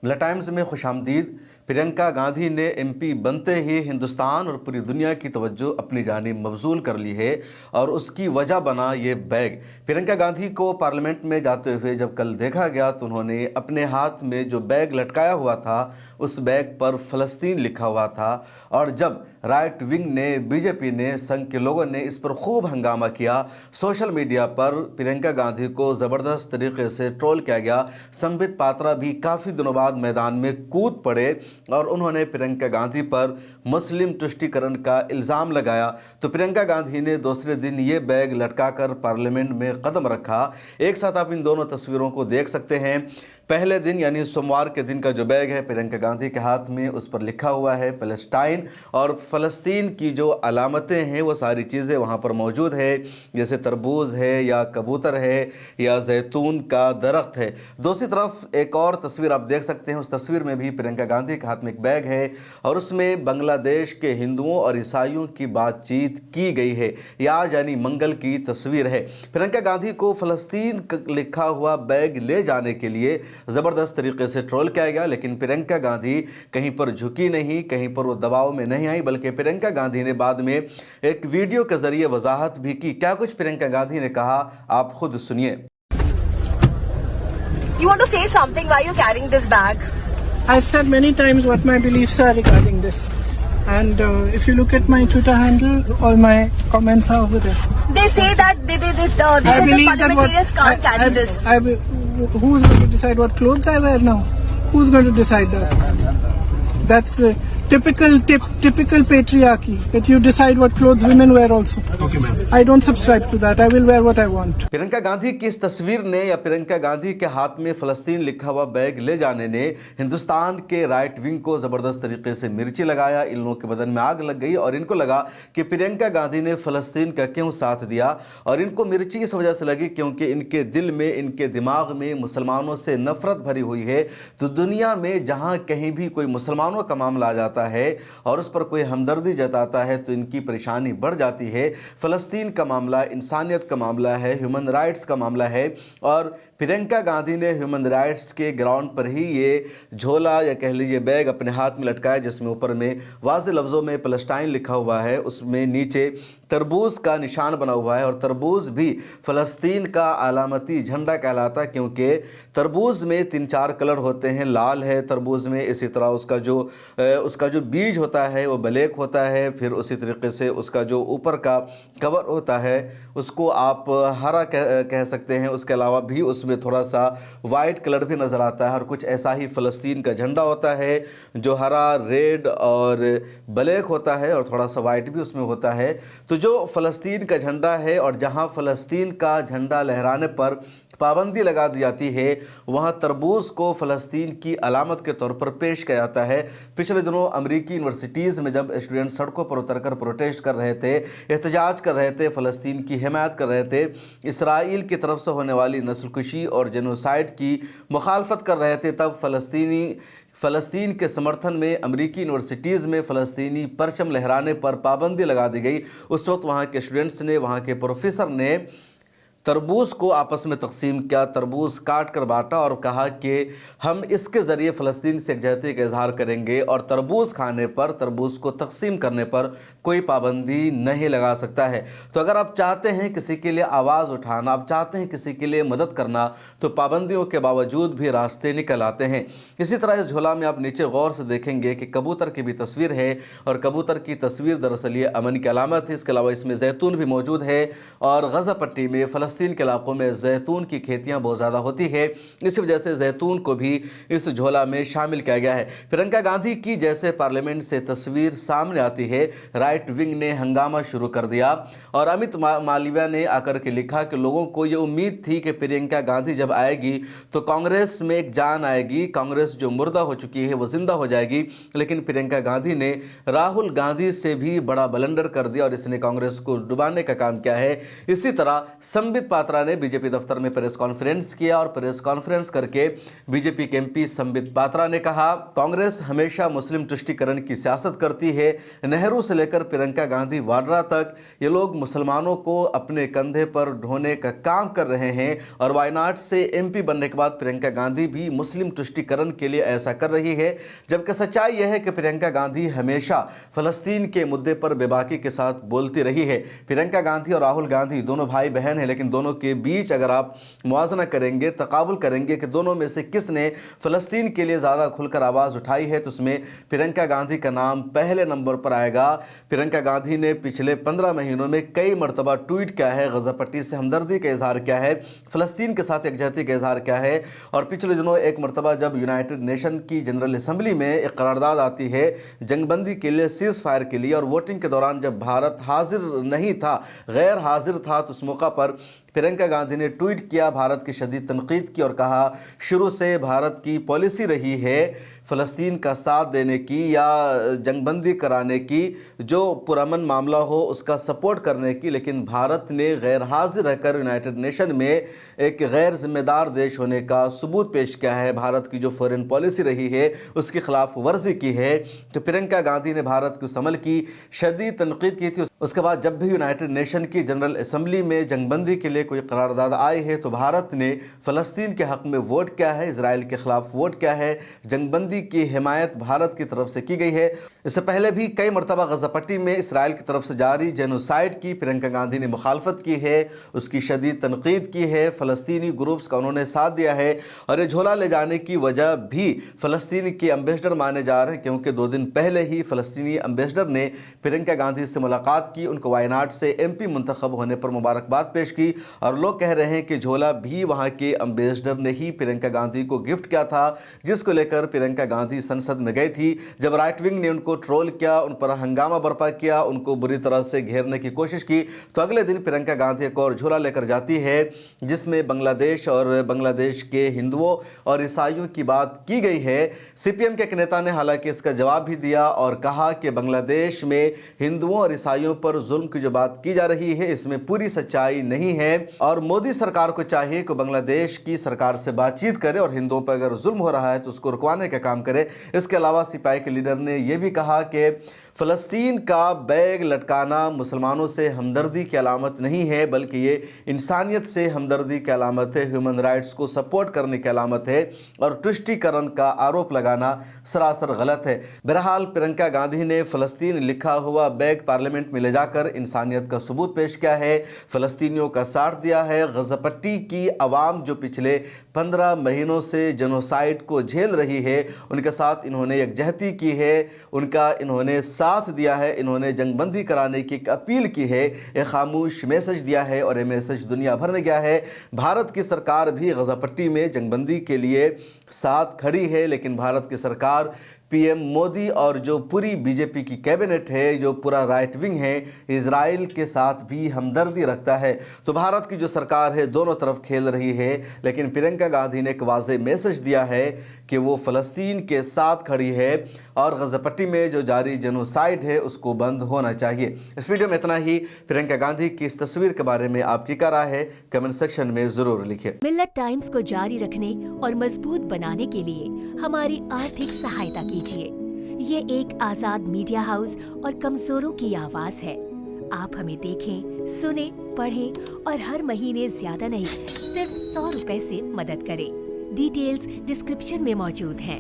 मिला टाइम्स में खुश आमदीद। प्रियंका गांधी ने एमपी बनते ही हिंदुस्तान और पूरी दुनिया की तवज्जो अपनी जानिब मबजूल कर ली है और उसकी वजह बना ये बैग। प्रियंका गांधी को पार्लियामेंट में जाते हुए जब कल देखा गया तो उन्होंने अपने हाथ में जो बैग लटकाया हुआ था उस बैग पर फ़लस्तीन लिखा हुआ था। और जब राइट विंग ने, बीजेपी ने, संघ के लोगों ने इस पर खूब हंगामा किया, सोशल मीडिया पर प्रियंका गांधी को ज़बरदस्त तरीके से ट्रोल किया गया। संबित पात्रा भी काफ़ी दिनों बाद मैदान में कूद पड़े और उन्होंने प्रियंका गांधी पर मुस्लिम तुष्टीकरण का इल्ज़ाम लगाया। तो प्रियंका गांधी ने दूसरे दिन ये बैग लटकाकर पार्लियामेंट में कदम रखा। एक साथ आप इन दोनों तस्वीरों को देख सकते हैं। पहले दिन यानी सोमवार के दिन का जो बैग है प्रियंका गांधी के हाथ में, उस पर लिखा हुआ है पैलेस्टाइन और फ़लस्तीन की जो अलामतें हैं वो सारी चीज़ें वहाँ पर मौजूद है, जैसे तरबूज है या कबूतर है या जैतून का दरख्त है। दूसरी तरफ एक और तस्वीर आप देख सकते हैं, उस तस्वीर में भी प्रियंका गांधी के हाथ में एक बैग है और उसमें बांग्लादेश के हिंदुओं और ईसाइयों की बातचीत की गई है। यह आज यानी मंगल की तस्वीर है। प्रियंका गांधी को फ़लस्तीन लिखा हुआ बैग ले जाने के लिए ज़बरदस्त तरीके से ट्रोल किया गया, लेकिन प्रियंका गांधी कहीं पर झुकी नहीं, कहीं पर वो दबाव में नहीं आई, बल्कि प्रियंका गांधी ने बाद में एक वीडियो के जरिए वजाहत भी की। क्या कुछ प्रियंका गांधी ने कहा, आप खुद सुनिए। You want to say something why you're carrying this bag? I've said many times what my beliefs are regarding this. And if you look at my Twitter handle, all my comments are over there. They say that the parliamentarians can't carry this. Who's going to decide what clothes I wear now? Who's going to decide that? That's typical patriarchy, that you decide what clothes women wear also. Okay, ma'am. I don't subscribe to that. I will wear what I want. Priyanka Gandhi की इस तस्वीर ने या प्रियंका गांधी के हाथ में फ़लस्तीन लिखा हुआ बैग ले जाने ने हिंदुस्तान के राइट विंग को ज़बरदस्त तरीके से मिर्ची लगाया। इन लोगों के बदन में आग लग गई और इनको लगा कि प्रियंका गांधी ने फ़लस्तीन का क्यों साथ दिया। और इनको मिर्ची इस वजह से लगी क्योंकि इनके दिल में, इनके दिमाग में मुसलमानों से नफ़रत भरी हुई है। तो दुनिया में जहाँ कहीं भी कोई मुसलमानों का मामला आ जाता है और उस पर कोई हमदर्दी जताता है तो इनकी परेशानी बढ़ जाती है। फ़लस्तीन का मामला इंसानियत का मामला है, ह्यूमन राइट्स का मामला है और प्रियंका गांधी ने ह्यूमन राइट्स के ग्राउंड पर ही ये झोला या कह लीजिए बैग अपने हाथ में लटकाया, जिसमें ऊपर में वाज़ेह लफ्ज़ों में पैलेस्टाइन लिखा हुआ है, उसमें नीचे तरबूज का निशान बना हुआ है और तरबूज भी फ़लस्तीन का अलामती झंडा कहलाता है क्योंकि तरबूज में 3-4 कलर होते हैं। लाल है तरबूज में, इसी तरह उसका जो बीज होता है वो ब्लैक होता है, फिर उसी तरीके से उसका जो ऊपर का कवर होता है उसको आप हरा कह सकते हैं। उसके अलावा भी उसमें थोड़ा सा वाइट कलर भी नज़र आता है और कुछ ऐसा ही फ़लस्तीन का झंडा होता है जो हरा, रेड और ब्लैक होता है और थोड़ा सा वाइट भी उसमें होता है। तो जो फ़लस्तीन का झंडा है और जहां फ़लस्तीन का झंडा लहराने पर पाबंदी लगा दी जाती है वहाँ तरबूज को फ़लस्तीन की अलामत के तौर पर पेश किया जाता है। पिछले दिनों अमेरिकी यूनिवर्सिटीज़ में जब स्टूडेंट सड़कों पर उतरकर प्रोटेस्ट कर रहे थे, एहतजाज कर रहे थे, फ़लस्तीन की हिमायत कर रहे थे, इसराइल की तरफ से होने वाली नस्लकुशी और जेनोसाइड की मुखालफत कर रहे थे, तब फ़लस्तीन के समर्थन में अमेरिकी यूनिवर्सिटीज़ में फ़लस्तीनी परचम लहराने पर पाबंदी लगा दी गई। उस वक्त वहाँ के स्टूडेंट्स ने, वहाँ के प्रोफेसर ने तरबूज को आपस में तकसीम किया, तरबूज काट कर बांटा और कहा कि हम इसके ज़रिए फ़लस्तीन से एकजहती का इजहार करेंगे और तरबूज खाने पर, तरबूज को तकसीम करने पर कोई पाबंदी नहीं लगा सकता है। तो अगर आप चाहते हैं किसी के लिए आवाज़ उठाना, आप चाहते हैं किसी के लिए मदद करना, तो पाबंदियों के बावजूद भी रास्ते निकल आते हैं। इसी तरह इस झोला में आप नीचे गौर से देखेंगे कि कबूतर की भी तस्वीर है और कबूतर की तस्वीर दरअसल ये अमन की अलामत है। इसके अलावा इसमें जैतून भी मौजूद है और गज़ा पट्टी में फ़लस्तीन के इलाकों में जैतून की खेतियां बहुत ज़्यादा होती है, इसी वजह से जैतून को भी इस झोला में शामिल किया गया है। प्रियंका गांधी की जैसे पार्लियामेंट से तस्वीर सामने आती है, राइट विंग ने हंगामा शुरू कर दिया और अमित मालविया ने आकर के लिखा कि लोगों को ये उम्मीद थी कि प्रियंका गांधी जब आएगी तो कांग्रेस में एक जान आएगी, कांग्रेस जो मुर्दा हो चुकी है वो जिंदा हो जाएगी। लेकिन प्रियंका गांधी ने राहुल गांधी से भी बड़ा बलंडर कर दिया और इसने कांग्रेस को डुबाने का काम किया है। इसी तरह संबित संबित पात्रा ने बीजेपी दफ्तर में प्रेस कॉन्फ्रेंस किया और प्रेस कॉन्फ्रेंस करके बीजेपी के एमपी संबित पात्रा ने कहा, कांग्रेस हमेशा मुस्लिम तुष्टीकरण की सियासत करती है। नेहरू से लेकर प्रियंका गांधी वाड्रा तक ये लोग मुसलमानों को अपने कंधे पर ढोने का काम कर रहे हैं और वायनाड से एमपी बनने के बाद प्रियंका गांधी भी मुस्लिम तुष्टीकरण के लिए ऐसा कर रही है, जबकि सच्चाई यह है कि प्रियंका गांधी हमेशा फलस्तीन के मुद्दे पर बेबाकी के साथ बोलती रही है। प्रियंका गांधी और राहुल गांधी दोनों भाई बहन हैं, लेकिन दोनों के बीच अगर आप मुआवजा करेंगे, तकाबुल करेंगे कि दोनों में से किसने फलस्तीन के लिए ज़्यादा खुलकर आवाज़ उठाई है, तो उसमें प्रियंका गांधी का नाम पहले नंबर पर आएगा। प्रियंका गांधी ने पिछले 15 महीनों में कई मरतबा ट्वीट किया है, गजा पट्टी से हमदर्दी का इजहार किया है, फलस्तीन के साथ एकजहती का इजहार किया है। और पिछले दिनों एक मरतबा जब यूनाइटेड नेशन की जनरल असेंबली में एक करारदाद आती है जंगबंदी के लिए, सीज फायर के लिए, और वोटिंग के दौरान जब भारत हाजिर नहीं था, गैर हाजिर था, तो उस मौका पर प्रियंका गांधी ने ट्वीट किया, भारत की शदीद तनकीद की और कहा, शुरू से भारत की पॉलिसी रही है फ़लस्तीन का साथ देने की या जंगबंदी कराने की, जो पुरअमन मामला हो उसका सपोर्ट करने की, लेकिन भारत ने गैर हाजिर रहकर यूनाइटेड नेशन में एक गैर जिम्मेदार देश होने का सबूत पेश किया है। भारत की जो फॉरेन पॉलिसी रही है उसकी खिलाफ वर्जी की है। तो प्रियंका गांधी ने भारत के उस अमल की शदीद तनकीद की थी। उसके बाद जब भी यूनाइटेड नेशन की जनरल असेंबली में जंगबंदी के लिए कोई करारदाद आई है तो भारत ने फ़लस्तीन के हक़ में वोट किया है, इसराइल के ख़िलाफ़ वोट किया है, जंगबंदी की हिमायत भारत की तरफ से की गई है। इससे पहले भी कई मरतबा गजा पट्टी में इसराइल की तरफ से जारी जेनोसाइड की प्रियंका गांधी ने मुखालफत की है, उसकी शदीद तनकीद की है, फ़लस्तीनी ग्रुप्स का उन्होंने साथ दिया है। और ये झोला ले जाने की वजह भी फ़लस्तीन के एम्बेसडर माने जा रहे हैं, क्योंकि 2 दिन पहले ही फ़लस्तीनी एम्बेसडर ने प्रियंका गांधी से मुलाकात की, उनको वायनाड से एमपी मुंतखब होने पर मुबारकबाद पेश की। और लोग कह रहे हैं कि झोला भी वहाँ के एम्बेसडर ने ही प्रियंका गांधी को गिफ्ट किया था, जिसको लेकर प्रियंका गांधी संसद में गई थी। जब राइट विंग ने उनको ट्रोल किया, उन पर हंगामा बर्पा किया, उनको बुरी तरह से घेरने की कोशिश की, तो अगले दिन प्रियंका गांधी एक और झोला लेकर जाती है जिसमें बांग्लादेश और बांग्लादेश के हिंदुओं और ईसाइयों की बात की गई है। सीपीएम के एक नेता ने हालांकि इसका जवाब भी दिया और कहा कि बांग्लादेश में हिंदुओं और ईसाइयों पर जुल्म की जो बात की जा रही है इसमें पूरी सच्चाई नहीं है और मोदी सरकार को चाहिए कि बांग्लादेश की सरकार से बातचीत करे और हिंदुओं पर अगर जुल्म हो रहा है तो उसको रुकवाने का काम करे। इसके अलावा सीपीआई के लीडर ने यह भी कहा कि फ़लस्तीन का बैग लटकाना मुसलमानों से हमदर्दी की अलामत नहीं है, बल्कि ये इंसानियत से हमदर्दी की अलामत है, ह्यूमन राइट्स को सपोर्ट करने की अलामत है और तुष्टीकरण का आरोप लगाना सरासर गलत है। बहरहाल प्रियंका गांधी ने फ़लस्तीन लिखा हुआ बैग पार्लियामेंट में ले जाकर इंसानियत का सबूत पेश किया है, फ़लस्तीनियों का साथ दिया है। गजा पट्टी की आवाम जो पिछले 15 महीनों से जेनोसाइड को झेल रही है, उनके साथ इन्होंने यकजहती की है, उनका इन्होंने साथ दिया है, इन्होंने जंगबंदी कराने की अपील की है, एक खामोश मैसेज दिया है और ये मैसेज दुनिया भर में गया है। भारत की सरकार भी गजा पट्टी में जंगबंदी के लिए साथ खड़ी है, लेकिन भारत की सरकार पीएम मोदी और जो पूरी बीजेपी की कैबिनेट है, जो पूरा राइट विंग है, इजराइल के साथ भी हमदर्दी रखता है। तो भारत की जो सरकार है दोनों तरफ खेल रही है, लेकिन प्रियंका गांधी ने एक वाज़ेह मैसेज दिया है कि वो फ़लस्तीन के साथ खड़ी है और गजा पट्टी में जो जारी जेनोसाइड है उसको बंद होना चाहिए। इस वीडियो में इतना ही। प्रियंका गांधी की इस तस्वीर के बारे में आपकी क्या राय है, कमेंट सेक्शन में ज़रूर लिखिए। मिल्लत टाइम्स को जारी रखने और मजबूत बनाने के लिए हमारी आर्थिक सहायता कीजिए। ये एक आजाद मीडिया हाउस और कमजोरों की आवाज है। आप हमें देखें, सुने, पढ़ें और हर महीने ज्यादा नहीं, सिर्फ 100 रुपए से मदद करें। डिटेल्स डिस्क्रिप्शन में मौजूद हैं।